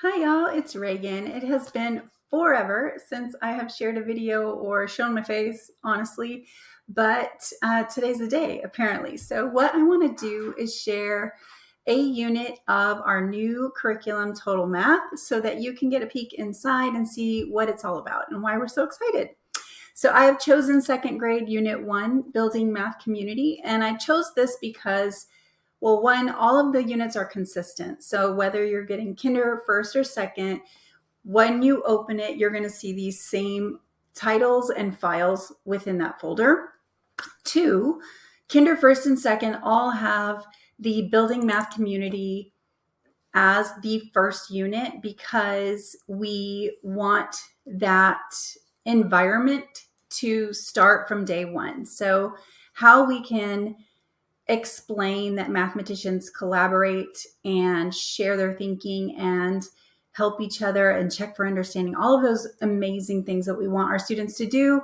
Hi y'all, it's Reagan. It has been forever since I have shared a video or shown my face, honestly, but today's the day, apparently. So what I want to do is share a unit of our new curriculum, Total Math, so that you can get a peek inside and see what it's all about and why we're so excited. So I have chosen second grade Unit 1, Building Math Community, and I chose this because well, one, all of the units are consistent. So whether you're getting kinder, first, or second, when you open it, you're going to see these same titles and files within that folder. Two, kinder, first, and second all have the Building Math Community as the first unit because we want that environment to start from day one. So how we can explain that mathematicians collaborate and share their thinking and help each other and check for understanding, all of those amazing things that we want our students to do,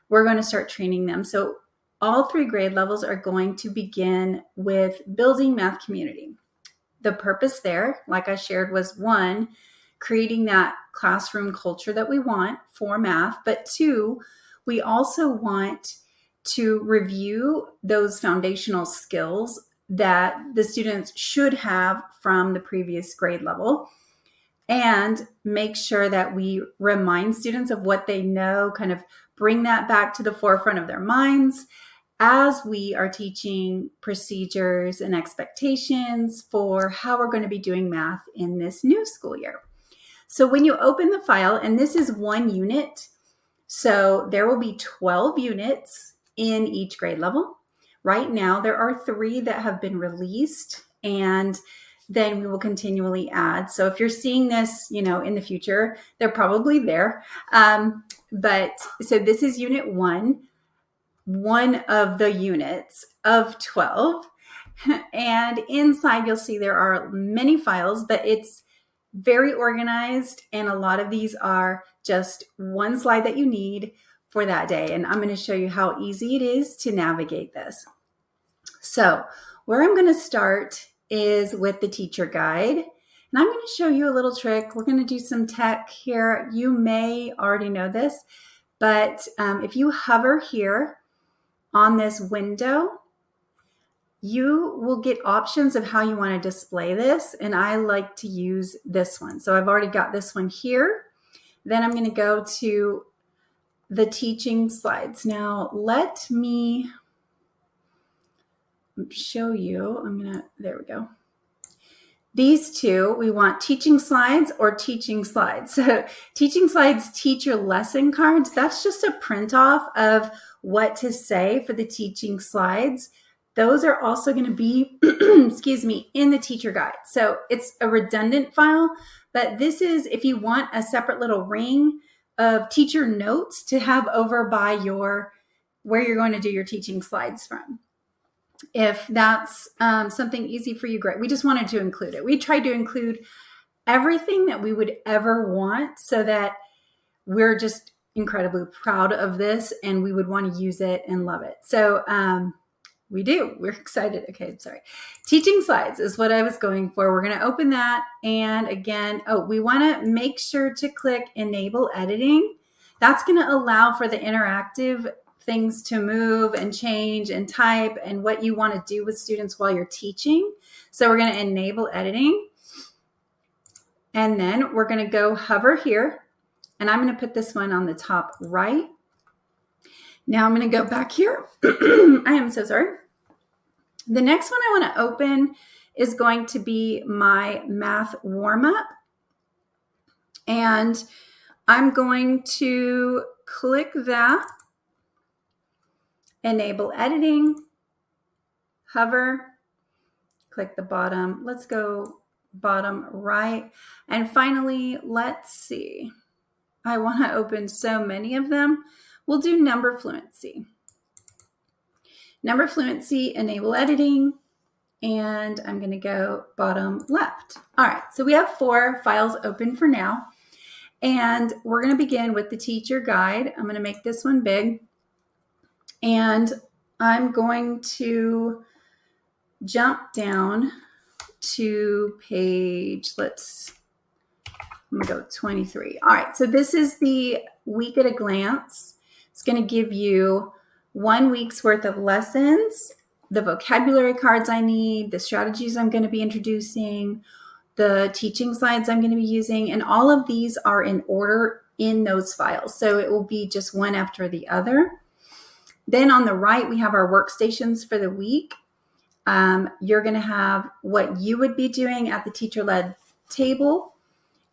we're going to start training them. So all three grade levels are going to begin with building math community. The purpose there, like I shared, was one, creating that classroom culture that we want for math, but two, we also want to review those foundational skills that the students should have from the previous grade level and make sure that we remind students of what they know, kind of bring that back to the forefront of their minds as we are teaching procedures and expectations for how we're going to be doing math in this new school year. So when you open the file, and this is one unit, so there will be 12 units in each grade level. Right now, there are 3 that have been released, and then we will continually add. So if you're seeing this, in the future, they're probably there. But so this is unit 1, one of the units of 12. And inside, you'll see there are many files, but it's very organized. And a lot of these are just one slide that you need for that day. And I'm going to show you how easy it is to navigate this. So where I'm going to start is with the teacher guide. And I'm going to show you a little trick. We're going to do some tech here. You may already know this, but if you hover here on this window, you will get options of how you want to display this. And I like to use this one. So I've already got this one here. Then I'm going to go to the teaching slides. Now, let me show you. There we go. These two, we want teaching slides or teaching slides. So teaching slides, teacher lesson cards, that's just a print off of what to say for the teaching slides. Those are also going to be, in the teacher guide. So it's a redundant file, but this is if you want a separate little ring of teacher notes to have over by where you're going to do your teaching slides from. If that's something easy for you, great. We just wanted to include it. We tried to include everything that we would ever want so that we're just incredibly proud of this and we would want to use it and love it. So we do. We're excited. Okay, sorry. Teaching slides is what I was going for. We're going to open that. And again, we want to make sure to click Enable Editing. That's going to allow for the interactive things to move and change and type and what you want to do with students while you're teaching. So we're going to enable editing. And then we're going to go hover here. And I'm going to put this one on the top right. Now I'm going to go back here. I am so sorry. The next one I want to open is going to be my math warm-up. And I'm going to click that. Enable editing, hover, click the bottom. Let's go bottom right. And finally, let's see. I want to open so many of them. We'll do number fluency. Number fluency, enable editing, and I'm going to go bottom left. All right, so we have 4 files open for now. And we're going to begin with the teacher guide. I'm going to make this one big. And I'm going to jump down to page, let's I'm going to go 23. All right, so this is the week at a glance. It's going to give you 1 week's worth of lessons, the vocabulary cards I need, the strategies I'm going to be introducing, the teaching slides I'm going to be using, and all of these are in order in those files. So it will be just one after the other. Then on the right, we have our workstations for the week. You're going to have what you would be doing at the teacher-led table,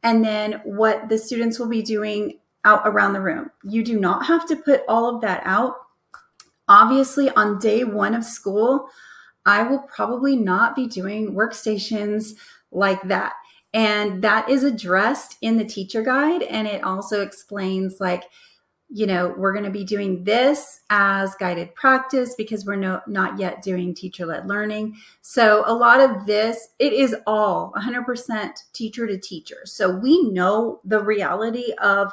and then what the students will be doing out around the room. You do not have to put all of that out. Obviously, on day 1 of school, I will probably not be doing workstations like that. And that is addressed in the teacher guide. And it also explains like, we're going to be doing this as guided practice because we're not yet doing teacher-led learning. So a lot of this, it is all 100% teacher to teacher. So we know the reality of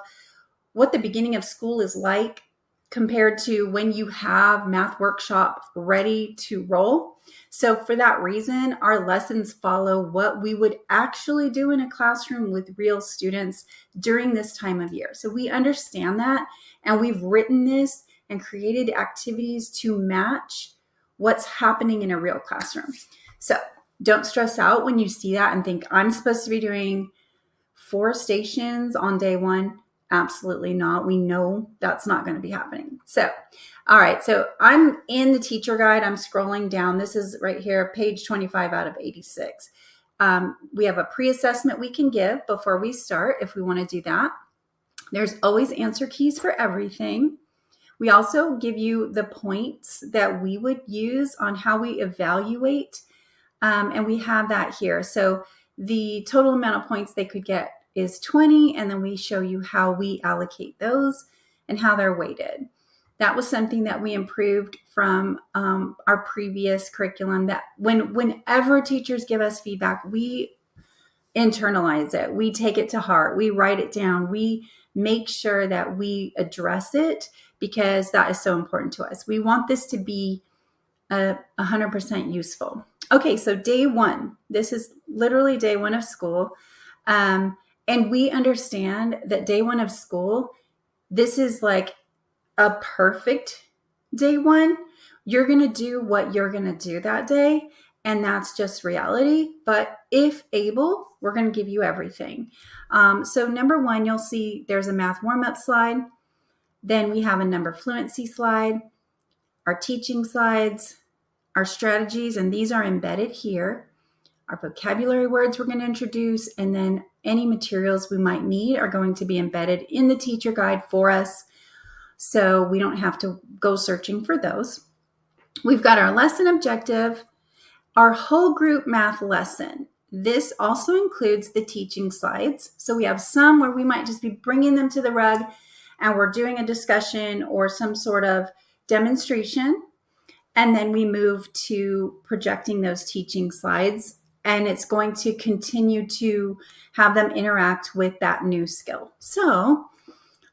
what the beginning of school is like compared to when you have math workshop ready to roll. So for that reason, our lessons follow what we would actually do in a classroom with real students during this time of year. So we understand that, and we've written this and created activities to match what's happening in a real classroom. So don't stress out when you see that and think, I'm supposed to be doing 4 stations on day 1. Absolutely not. We know that's not going to be happening. So, all right. So I'm in the teacher guide. I'm scrolling down. This is right here, page 25 out of 86. We have a pre-assessment we can give before we start if we want to do that. There's always answer keys for everything. We also give you the points that we would use on how we evaluate. And we have that here. So the total amount of points they could get is 20, and then we show you how we allocate those and how they're weighted. That was something that we improved from our previous curriculum, that whenever teachers give us feedback, we internalize it. We take it to heart. We write it down. We make sure that we address it because that is so important to us. We want this to be 100% useful. Okay, so day 1, this is literally day 1 of school. And we understand that day 1 of school, this is like a perfect day 1. You're going to do what you're going to do that day, and that's just reality. But if able, we're going to give you everything. So number 1, you'll see there's a math warm-up slide. Then we have a number fluency slide, our teaching slides, our strategies, and these are embedded here. Our vocabulary words we're going to introduce, and then any materials we might need are going to be embedded in the teacher guide for us, so we don't have to go searching for those. We've got our lesson objective, our whole group math lesson. This also includes the teaching slides. So we have some where we might just be bringing them to the rug and we're doing a discussion or some sort of demonstration. And then we move to projecting those teaching slides, and it's going to continue to have them interact with that new skill. So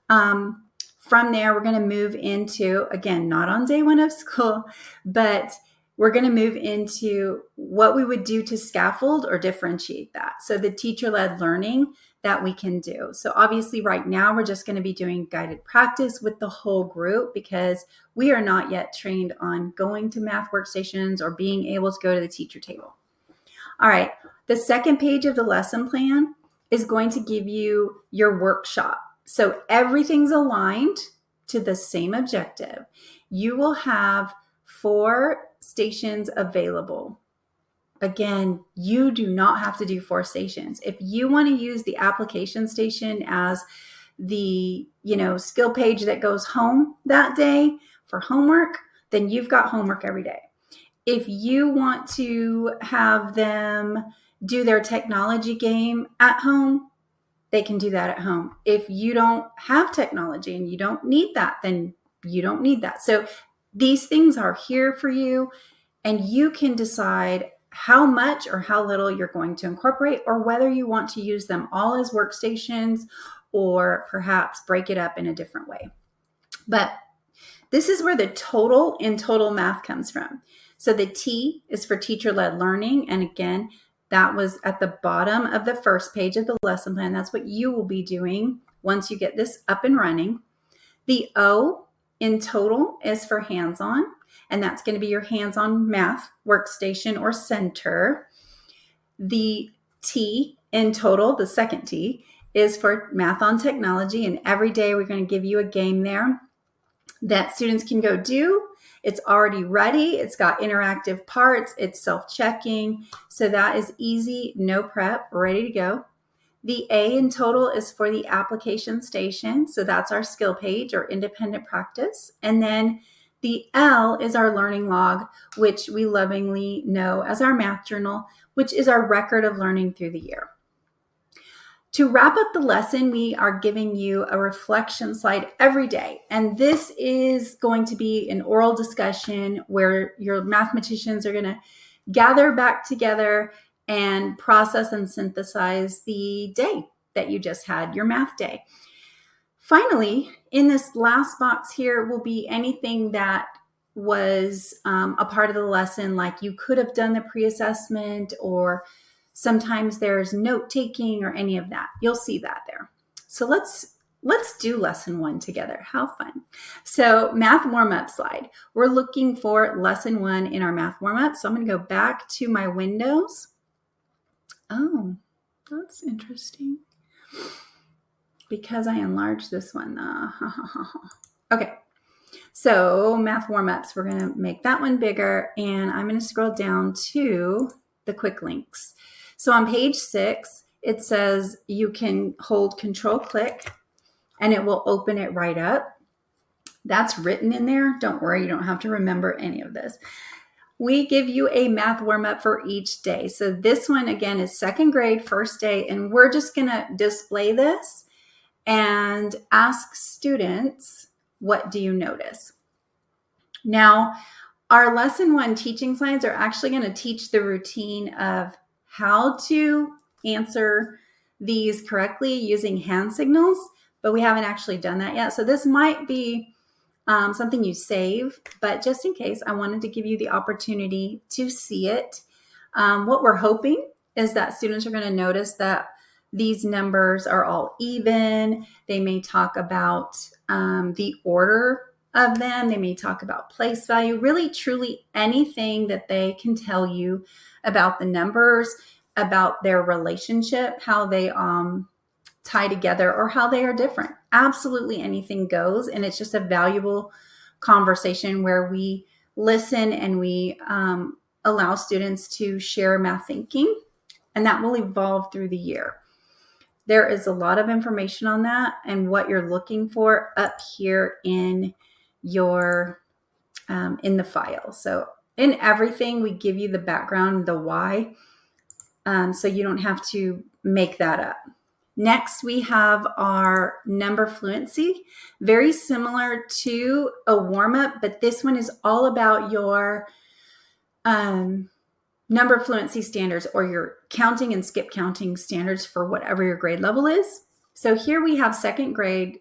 from there, we're going to move into, again, not on day 1 of school, but we're going to move into what we would do to scaffold or differentiate that. So the teacher-led learning that we can do. So obviously right now we're just going to be doing guided practice with the whole group because we are not yet trained on going to math workstations or being able to go to the teacher table. All right, the second page of the lesson plan is going to give you your workshop. So everything's aligned to the same objective. You will have 4 stations available. Again, you do not have to do 4 stations. If you want to use the application station as the, skill page that goes home that day for homework, then you've got homework every day. If you want to have them do their technology game at home, they can do that at home. If you don't have technology and you don't need that, then you don't need that. So these things are here for you, and you can decide how much or how little you're going to incorporate, or whether you want to use them all as workstations or perhaps break it up in a different way. But this is where the total in total math comes from. So the T is for teacher-led learning. And again, that was at the bottom of the first page of the lesson plan. That's what you will be doing once you get this up and running. The O in total is for hands-on, and that's going to be your hands-on math workstation or center. The T in total, the second T, is for math on technology, and every day we're going to give you a game there that students can go do. It's already ready. It's got interactive parts. It's self-checking. So that is easy, no prep, ready to go. The A in total is for the application station. So that's our skill page or independent practice. And then the L is our learning log, which we lovingly know as our math journal, which is our record of learning through the year. To wrap up the lesson, we are giving you a reflection slide every day. And this is going to be an oral discussion where your mathematicians are going to gather back together and process and synthesize the day that you just had, your math day. Finally, in this last box here will be anything that was a part of the lesson, like you could have done the pre-assessment, or sometimes there's note taking or any of that. You'll see that there. So let's do lesson 1 together. How fun. So math warm-up slide. We're looking for lesson 1 in our math warm-up. So I'm going to go back to my windows. Oh, that's interesting. Because I enlarged this one. Okay. So math warm-ups, we're going to make that one bigger, and I'm going to scroll down to the quick links. So on page 6, it says you can hold Control-click and it will open it right up. That's written in there. Don't worry, you don't have to remember any of this. We give you a math warm-up for each day. So this one, again, is second grade, first day, and we're just going to display this and ask students, what do you notice? Now, our lesson 1 teaching slides are actually going to teach the routine of how to answer these correctly using hand signals, but we haven't actually done that yet. So this might be something you save, but just in case, I wanted to give you the opportunity to see it. What we're hoping is that students are going to notice that these numbers are all even. They may talk about the order of them. They may talk about place value, really, truly anything that they can tell you about the numbers, about their relationship, how they tie together, or how they are different. Absolutely anything goes, and it's just a valuable conversation where we listen and we allow students to share math thinking, and that will evolve through the year. There is a lot of information on that and what you're looking for up here in your in the file. So in everything, we give you the background, the why, so you don't have to make that up. Next, we have our number fluency, very similar to a warm-up, but this one is all about your number fluency standards, or your counting and skip counting standards for whatever your grade level is. So here we have second grade,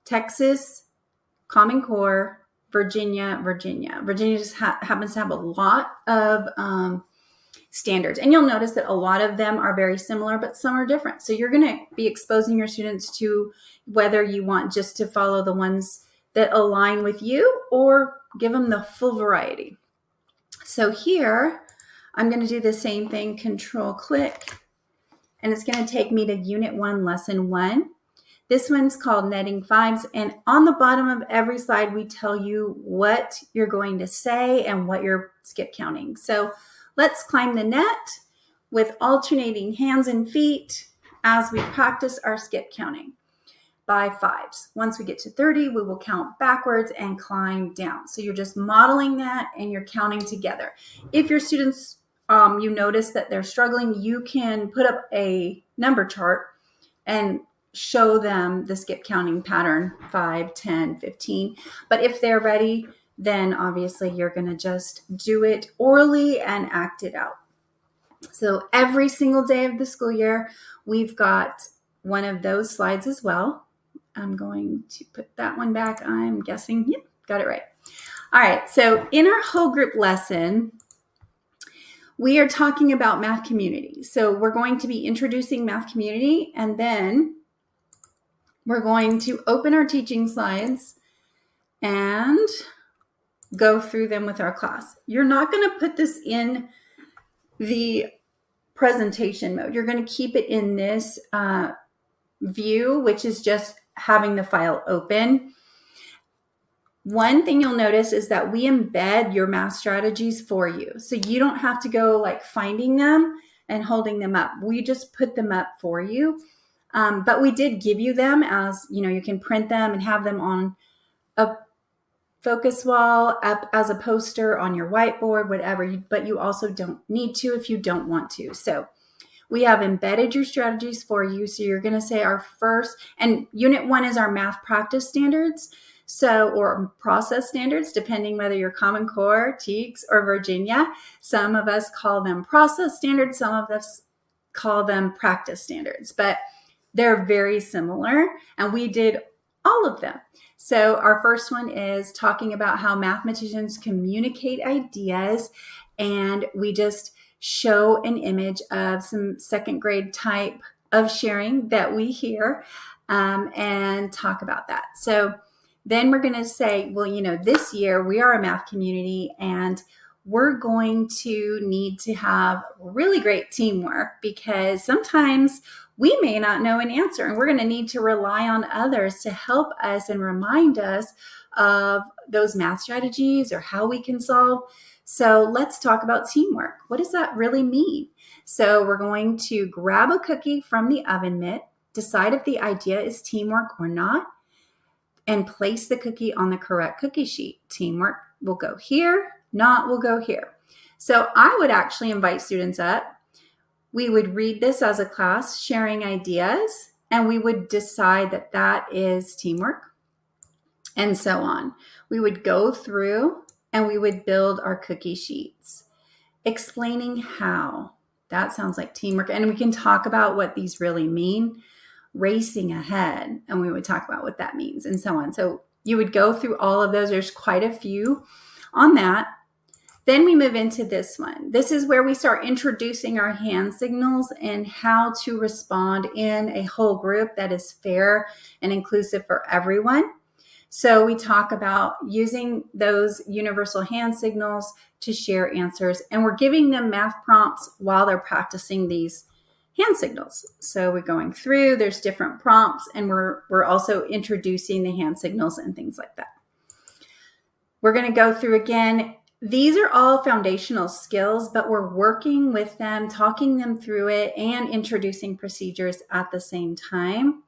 Texas, Common Core, Virginia. Virginia just happens to have a lot of standards. And you'll notice that a lot of them are very similar, but some are different. So you're going to be exposing your students to whether you want just to follow the ones that align with you or give them the full variety. So here, I'm going to do the same thing, Control-click, and it's going to take me to Unit 1, Lesson 1. This one's called Netting Fives, and on the bottom of every slide, we tell you what you're going to say and what you're skip counting. So let's climb the net with alternating hands and feet as we practice our skip counting by fives. Once we get to 30, we will count backwards and climb down. So you're just modeling that and you're counting together. If your students, you notice that they're struggling, you can put up a number chart and show them the skip counting pattern, 5, 10, 15. But if they're ready, then obviously you're going to just do it orally and act it out. So every single day of the school year, we've got one of those slides as well. I'm going to put that one back. I'm guessing, yep, got it right. All right, so in our whole group lesson, we are talking about Math Community. So we're going to be introducing Math Community, and then we're going to open our teaching slides and go through them with our class. You're not going to put this in the presentation mode. You're going to keep it in this view, which is just having the file open. One thing you'll notice is that we embed your math strategies for you. So you don't have to go like finding them and holding them up. We just put them up for you. But we did give you them as, you can print them and have them on a focus wall, up as a poster on your whiteboard, whatever, but you also don't need to if you don't want to. So we have embedded your strategies for you. So you're going to say our first, and Unit 1 is our math practice standards. Or process standards, depending whether you're Common Core, TEKS, or Virginia. Some of us call them process standards. Some of us call them practice standards, but they're very similar, and we did all of them. So our first one is talking about how mathematicians communicate ideas, and we just show an image of some second grade type of sharing that we hear and talk about that. So then we're going to say, well, this year we are a math community, and we're going to need to have really great teamwork, because sometimes we may not know an answer, and we're going to need to rely on others to help us and remind us of those math strategies or how we can solve. So let's talk about teamwork. What does that really mean? So we're going to grab a cookie from the oven mitt, decide if the idea is teamwork or not, and place the cookie on the correct cookie sheet. Teamwork will go here, not will go here. So I would actually invite students up. We would read this as a class, sharing ideas, and we would decide that that is teamwork, and so on. We would go through and we would build our cookie sheets, explaining how. That sounds like teamwork. And we can talk about what these really mean. Racing ahead, and we would talk about what that means, and so on. So you would go through all of those. There's quite a few on that. Then we move into this one. This is where we start introducing our hand signals and how to respond in a whole group that is fair and inclusive for everyone. So we talk about using those universal hand signals to share answers, and we're giving them math prompts while they're practicing these hand signals. So we're going through, there's different prompts, and we're also introducing the hand signals and things like that. We're going to go through again. These are all foundational skills, but we're working with them, talking them through it, and introducing procedures at the same time.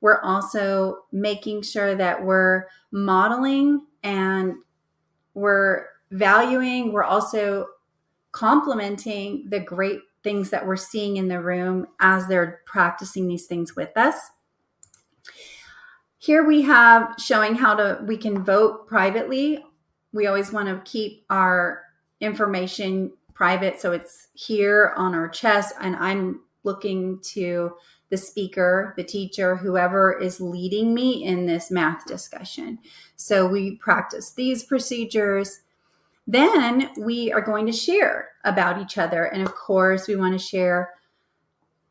We're also making sure that we're modeling and we're valuing. We're also complimenting the great things that we're seeing in the room as they're practicing these things with us. Here we have showing how we can vote privately. We always want to keep our information private, so it's here on our chest, and I'm looking to the speaker, the teacher, whoever is leading me in this math discussion. So we practice these procedures. Then we are going to share about each other. And of course, we want to share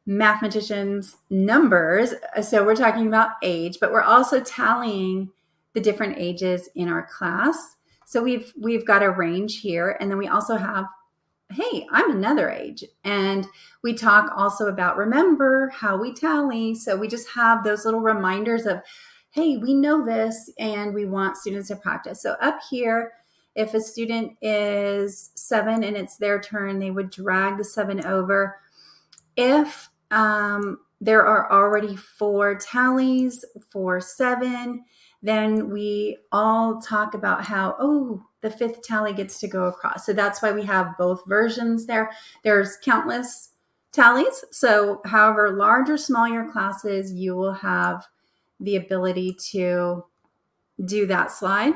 mathematicians' numbers. So we're talking about age, but we're also tallying the different ages in our class. So we've got a range here. And then we also have, hey, I'm another age. And we talk also about, remember how we tally. So we just have those little reminders of, hey, we know this, and we want students to practice. So up here, if a student is 7 and it's their turn, they would drag the 7 over. If there are already 4 tallies for 7, then we all talk about how, the 5th tally gets to go across. So that's why we have both versions there. There's countless tallies. So however large or small your class is, you will have the ability to do that slide.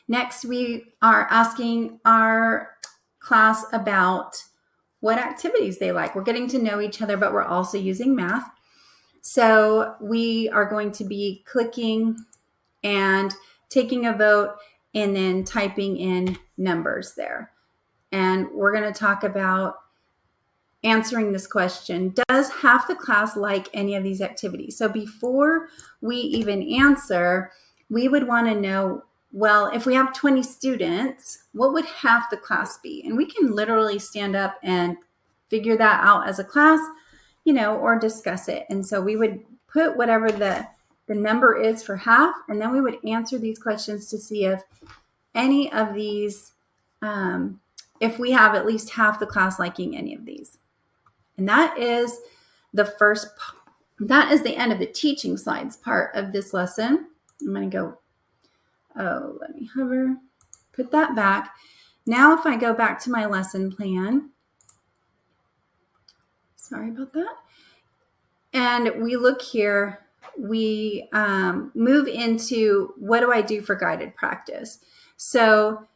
Next, we are asking our class about what activities they like. We're getting to know each other, but we're also using math. So we are going to be clicking and taking a vote and then typing in numbers there. and we're going to talk about answering this question. Does half the class like any of these activities? So before we even answer, we would want to know, well, if we have 20 students, what would half the class be? And we can literally stand up and figure that out as a class, or discuss it. And so we would put whatever the number is for half, and then we would answer these questions to see if any of these, if we have at least half the class liking any of these. And that is the end of the teaching slides part of this lesson. I'm going to go, let me hover, put that back. Now, if I go back to my lesson plan, sorry about that. And we look here, we move into what do I do for guided practice. So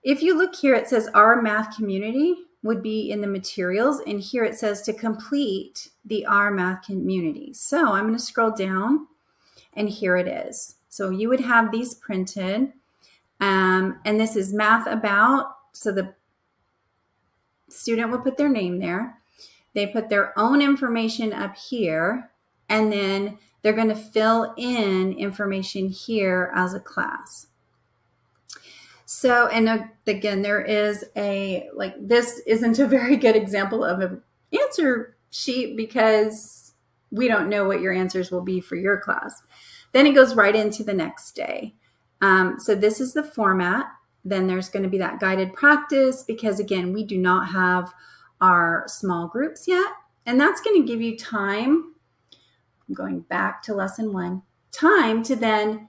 if you look here, it says our math community would be in the materials. And here it says to complete the our math community. So I'm going to scroll down and here it is. So you would have these printed. And this is math about. So the student will put their name there. They put their own information up here. And then they're going to fill in information here as a class. So, and again, there is this isn't a very good example of an answer sheet because we don't know what your answers will be for your class. Then it goes right into the next day. So this is the format. Then there's going to be that guided practice because, again, we do not have our small groups yet. And that's going to give you time. I'm going back to lesson 1. Time to then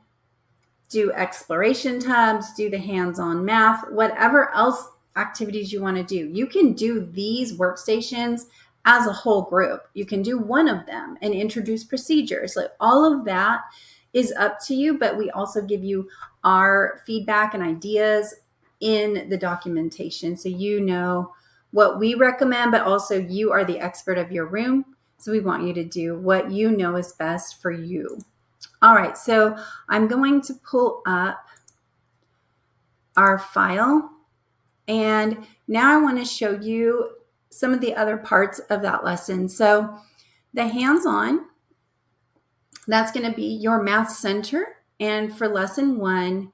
do exploration tabs, do the hands-on math, whatever else activities you want to do. You can do these workstations as a whole group. You can do one of them and introduce procedures. Like all of that is up to you, but we also give you our feedback and ideas in the documentation. So you know what we recommend, but also you are the expert of your room. So we want you to do what you know is best for you. All right, so I'm going to pull up our file. And now I want to show you some of the other parts of that lesson. So the hands-on, that's going to be your math center. And for lesson 1,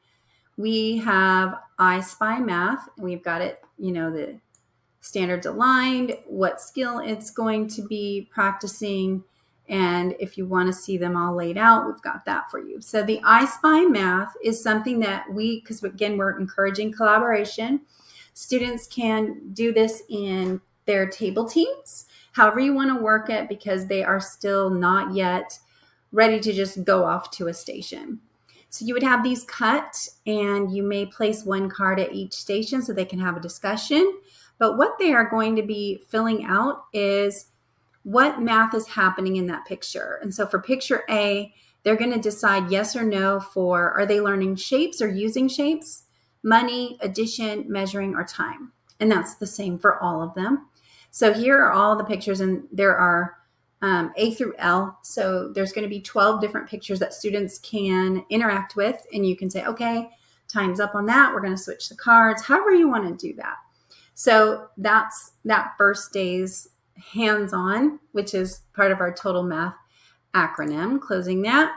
we have I Spy Math. We've got it, the standards aligned, what skill it's going to be practicing. And if you want to see them all laid out, we've got that for you. So the I Spy Math is something that because again, we're encouraging collaboration. Students can do this in their table teams, however you want to work it, because they are still not yet ready to just go off to a station. So you would have these cut and you may place one card at each station so they can have a discussion. But what they are going to be filling out is what math is happening in that picture. And so for picture A, they're going to decide yes or no for, are they learning shapes or using shapes, money, addition, measuring, or time. And that's the same for all of them. So here are all the pictures, and there are A through L. So there's going to be 12 different pictures that students can interact with. And you can say, okay, time's up on that. We're going to switch the cards, however you want to do that. So that's that first day's hands-on, which is part of our Total Math acronym, closing that.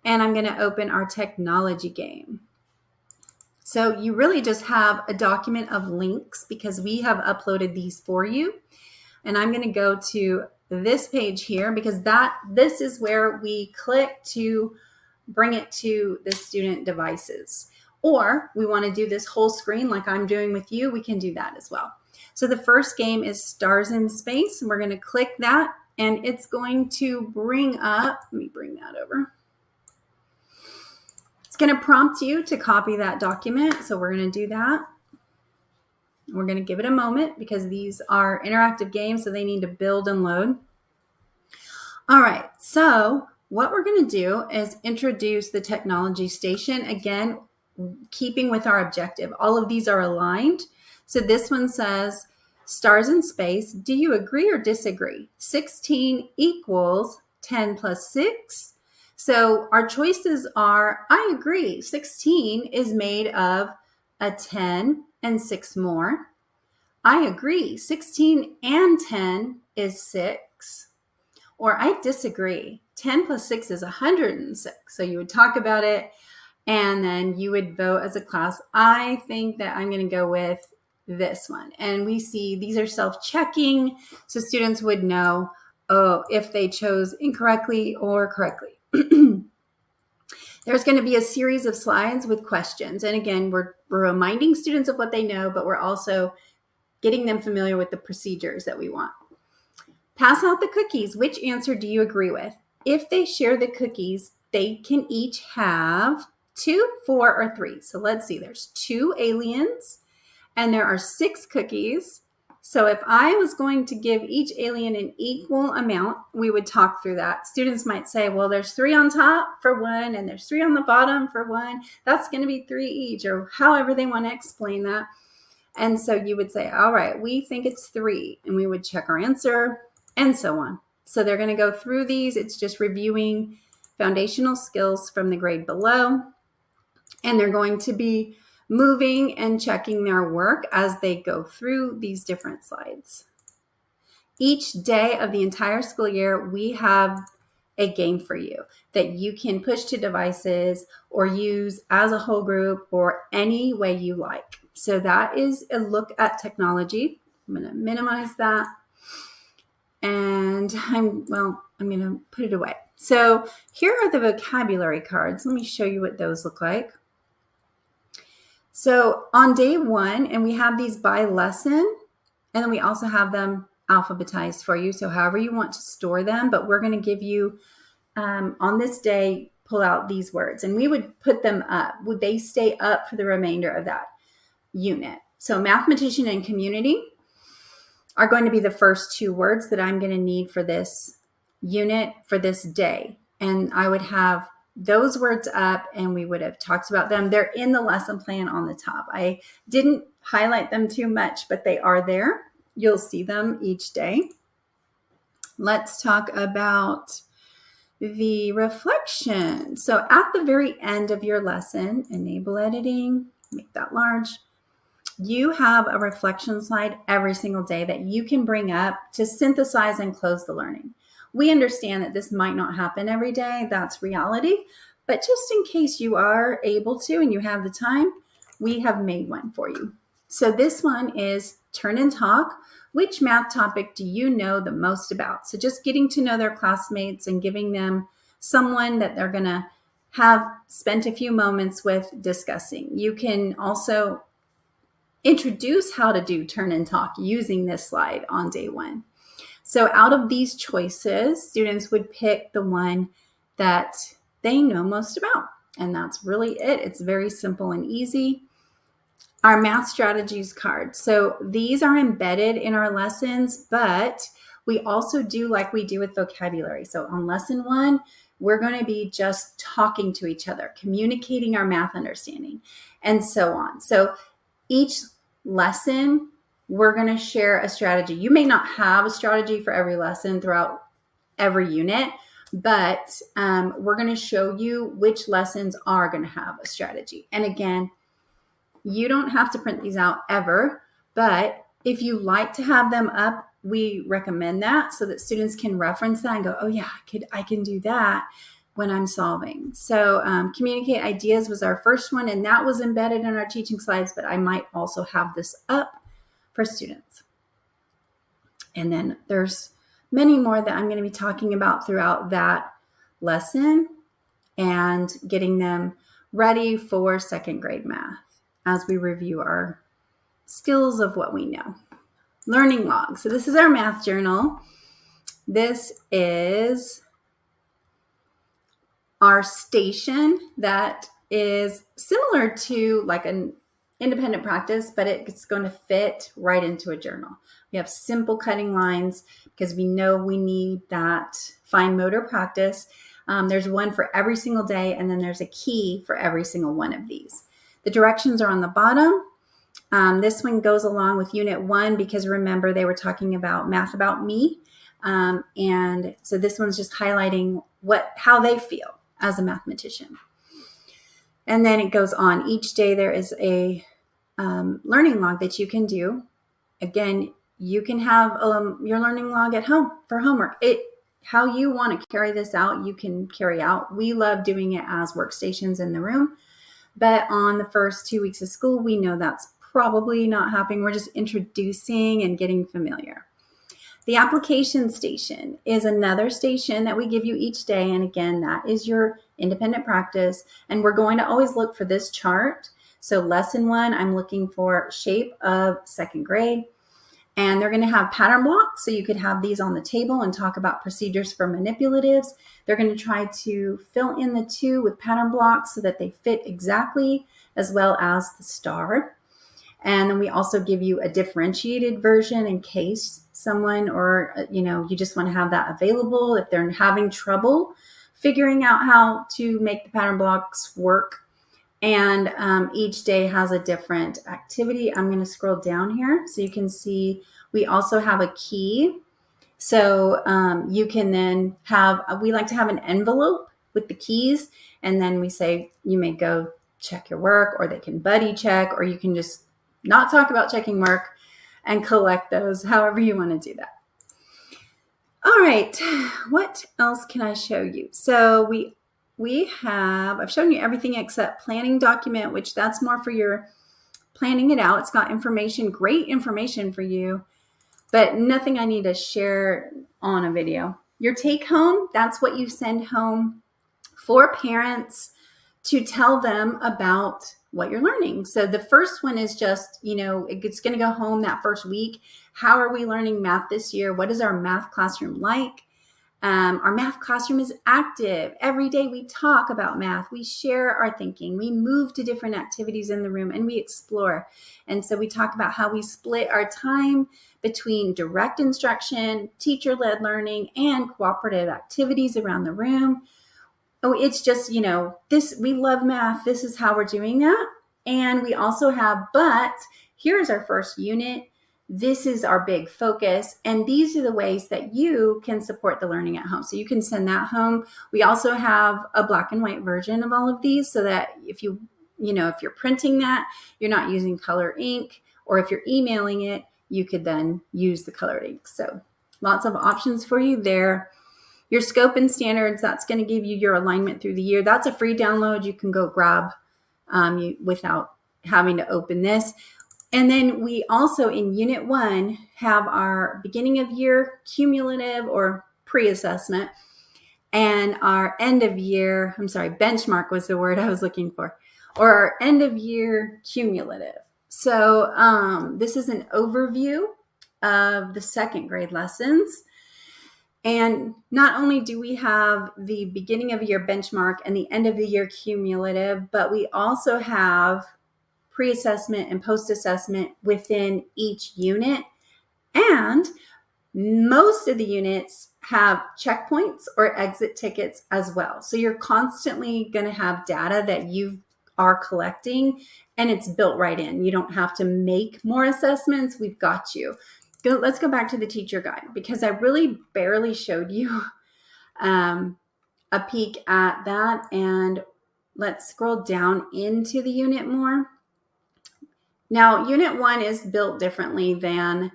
And I'm going to open our technology game. So you really just have a document of links because we have uploaded these for you. And I'm going to go to this page here because this is where we click to bring it to the student devices. Or we want to do this whole screen like I'm doing with you, we can do that as well. So the first game is Stars in Space, and we're going to click that, and it's going to bring up, let me bring that over. It's going to prompt you to copy that document, so we're going to do that. We're going to give it a moment because these are interactive games, so they need to build and load. All right, so what we're going to do is introduce the technology station. Again, keeping with our objective. All of these are aligned. So this one says, Stars in Space, do you agree or disagree? 16 equals 10 plus 6. So our choices are, I agree, 16 is made of a 10 and 6 more. I agree. 16 and 10 is 6. Or I disagree. 10 plus 6 is 106. So you would talk about it and then you would vote as a class. I think that I'm going to go with this one. And we see these are self-checking, so students would know, if they chose incorrectly or correctly. There's going to be a series of slides with questions. And again, we're reminding students of what they know, but we're also getting them familiar with the procedures that we want. Pass out the cookies. Which answer do you agree with? If they share the cookies, they can each have 2, 4, or 3. So let's see, there's 2 aliens and there are 6 cookies. So if I was going to give each alien an equal amount, we would talk through that. Students might say, well, there's 3 on top for 1 and there's 3 on the bottom for 1. That's going to be 3 each, or however they want to explain that. And so you would say, all right, we think it's 3, and we would check our answer and so on. So they're going to go through these. It's just reviewing foundational skills from the grade below. And they're going to be moving and checking their work as they go through these different slides. Each day of the entire school year, we have a game for you that you can push to devices or use as a whole group or any way you like. So that is a look at technology. I'm going to minimize that. And I'm going to put it away. So here are the vocabulary cards. Let me show you what those look like. So on day 1, and we have these by lesson, and then we also have them alphabetized for you. So however you want to store them, but we're going to give you on this day, pull out these words, and we would put them up. Would they stay up for the remainder of that unit? So mathematician and community are going to be the first 2 words that I'm going to need for this unit for this day. And I would have those words up and we would have talked about them. They're in the lesson plan on the top. I didn't highlight them too much, but they are there. You'll see them each day. Let's talk about the reflection. So at the very end of your lesson, enable editing, make that large. You have a reflection slide every single day that you can bring up to synthesize and close the learning. We understand that this might not happen every day. That's reality. But just in case you are able to and you have the time, we have made one for you. So this one is Turn and Talk. Which math topic do you know the most about? So just getting to know their classmates and giving them someone that they're going to have spent a few moments with discussing. You can also introduce how to do Turn and Talk using this slide on day 1. So out of these choices, students would pick the one that they know most about. And that's really it. It's very simple and easy. Our math strategies card. So these are embedded in our lessons, but we also do like we do with vocabulary. So on lesson 1, we're going to be just talking to each other, communicating our math understanding, and so on. So each lesson, we're going to share a strategy. You may not have a strategy for every lesson throughout every unit, but we're going to show you which lessons are going to have a strategy. And again, you don't have to print these out ever, but if you like to have them up, we recommend that so that students can reference that and go, oh yeah, I can do that when I'm solving. So communicate ideas was our first one, and that was embedded in our teaching slides, but I might also have this up for students. And then there's many more that I'm going to be talking about throughout that lesson and getting them ready for 2nd grade math as we review our skills of what we know. Learning log. So this is our math journal. This is our station that is similar to like an independent practice, but it's going to fit right into a journal. We have simple cutting lines because we know we need that fine motor practice. There's one for every single day, and then there's a key for every single one of these. The directions are on the bottom. This one goes along with Unit 1 because remember they were talking about Math About Me. And so this one's just highlighting how they feel as a mathematician. And then it goes on. Each day there is a learning log that you can do. Again, you can have your learning log at home for homework. How you want to carry this out, you can carry out. We love doing it as workstations in the room, but on the first 2 weeks of school, we know that's probably not happening. We're just introducing and getting familiar. The application station is another station that we give you each day. And again, that is your independent practice. And we're going to always look for this chart. So lesson 1, I'm looking for shape of second grade. And they're going to have pattern blocks. So you could have these on the table and talk about procedures for manipulatives. They're going to try to fill in the 2 with pattern blocks so that they fit exactly, as well as the star. And then we also give you a differentiated version in case someone or, you just want to have that available if they're having trouble figuring out how to make the pattern blocks work. And each day has a different activity. I'm going to scroll down here so you can see we also have a key. So you can then we like to have an envelope with the keys. And then we say you may go check your work, or they can buddy check, or you can just not talk about checking work and collect those, however you want to do that. All right, what else can I show you? So I've shown you everything except planning document, which that's more for your planning it out. It's got information, great information for you, but nothing I need to share on a video. Your take home, that's what you send home for parents to tell them about what you're learning. So the first one is just, it's going to go home that first week. How are we learning math this year? What is our math classroom like? Our math classroom is active. Every day we talk about math. We share our thinking. We move to different activities in the room and we explore. And so we talk about how we split our time between direct instruction, teacher-led learning, and cooperative activities around the room. Oh, it's just, we love math. This is how we're doing that. And we also have, but here's our first unit. This is our big focus. And these are the ways that you can support the learning at home. So you can send that home. We also have a black and white version of all of these so that if you're printing that, you're not using color ink, or if you're emailing it, you could then use the colored ink. So lots of options for you there. Your scope and standards, that's going to give you your alignment through the year. That's a free download. You can go grab without having to open this. And then we also in Unit 1 have our beginning of year cumulative or pre-assessment, and our end of year, benchmark was the word I was looking for, or our end of year cumulative. So this is an overview of the second grade lessons. And not only do we have the beginning of the year benchmark and the end of the year cumulative, but we also have pre-assessment and post-assessment within each unit. And most of the units have checkpoints or exit tickets as well. So you're constantly going to have data that you are collecting, and it's built right in. You don't have to make more assessments. We've got you. Let's go back to the teacher guide, because I really barely showed you a peek at that. And let's scroll down into the unit more. Now, Unit 1 is built differently than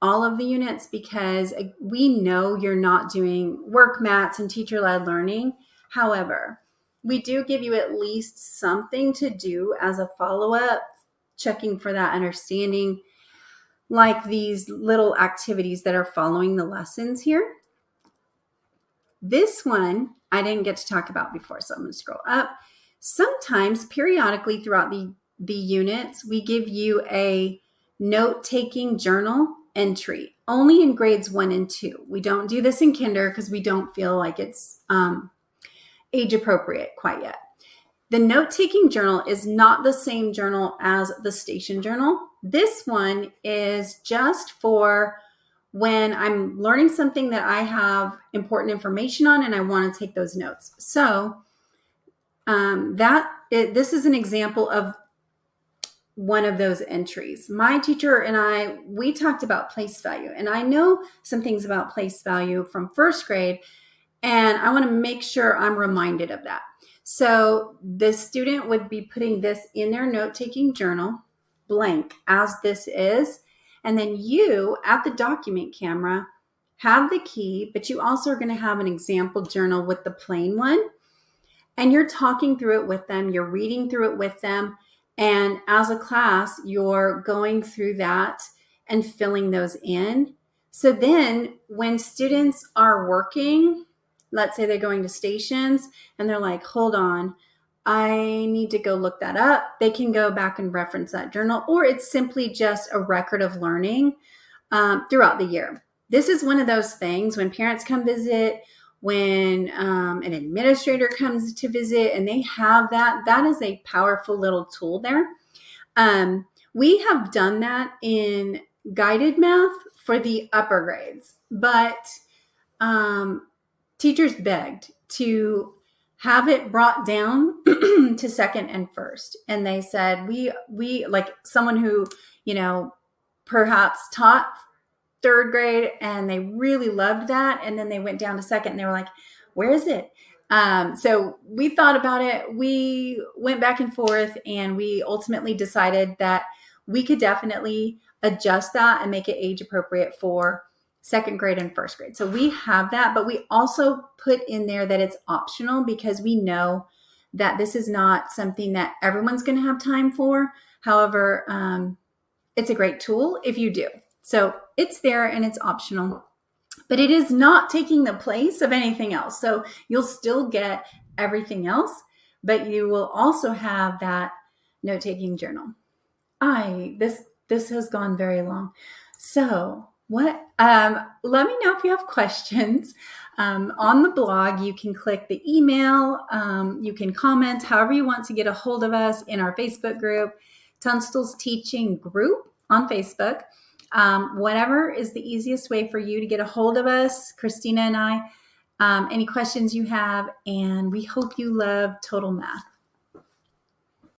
all of the units because we know you're not doing work mats and teacher-led learning. However, we do give you at least something to do as a follow-up, checking for that understanding, like these little activities that are following the lessons here. This one I didn't get to talk about before, so I'm going to scroll up. Sometimes, periodically throughout the units, we give you a note-taking journal entry, only in grades 1 and 2. We don't do this in kinder because we don't feel like it's age appropriate quite yet. The note-taking journal is not the same journal as the station journal. This one is just for when I'm learning something that I have important information on and I want to take those notes. So this is an example of one of those entries. My teacher and we talked about place value, and I know some things about place value from first grade, and I want to make sure I'm reminded of that. So the student would be putting this in their note-taking journal, blank as this is, And then you, at the document camera, have the key, but you also are going to have an example journal with the plain one. And you're talking through it with them. You're reading through it with them. And as a class, you're going through that and filling those in. So then when students are working, let's say they're going to stations and they're like, hold on, I need to go look that up. They can go back and reference that journal, or it's simply just a record of learning throughout the year. This is one of those things when parents come visit, when an administrator comes to visit and they have that is a powerful little tool there. We have done that in guided math for the upper grades, but teachers begged to have it brought down to second and first. And they said, we like someone who, perhaps taught third grade and they really loved that. And then they went down to second and they were like, where is it? So we thought about it. We went back and forth and we ultimately decided that we could definitely adjust that and make it age appropriate for second grade and first grade. So we have that, but we also put in there that it's optional because we know that this is not something that everyone's going to have time for. However, it's a great tool if you do. So it's there and it's optional, but it is not taking the place of anything else. So you'll still get everything else, but you will also have that note-taking journal. This has gone very long. So let me know if you have questions. On the blog, you can click the email. You can comment however you want to get a hold of us in our Facebook group, Tunstall's Teaching Group on Facebook. Whatever is the easiest way for you to get a hold of us, Christina and I, any questions you have, and we hope you love Total Math.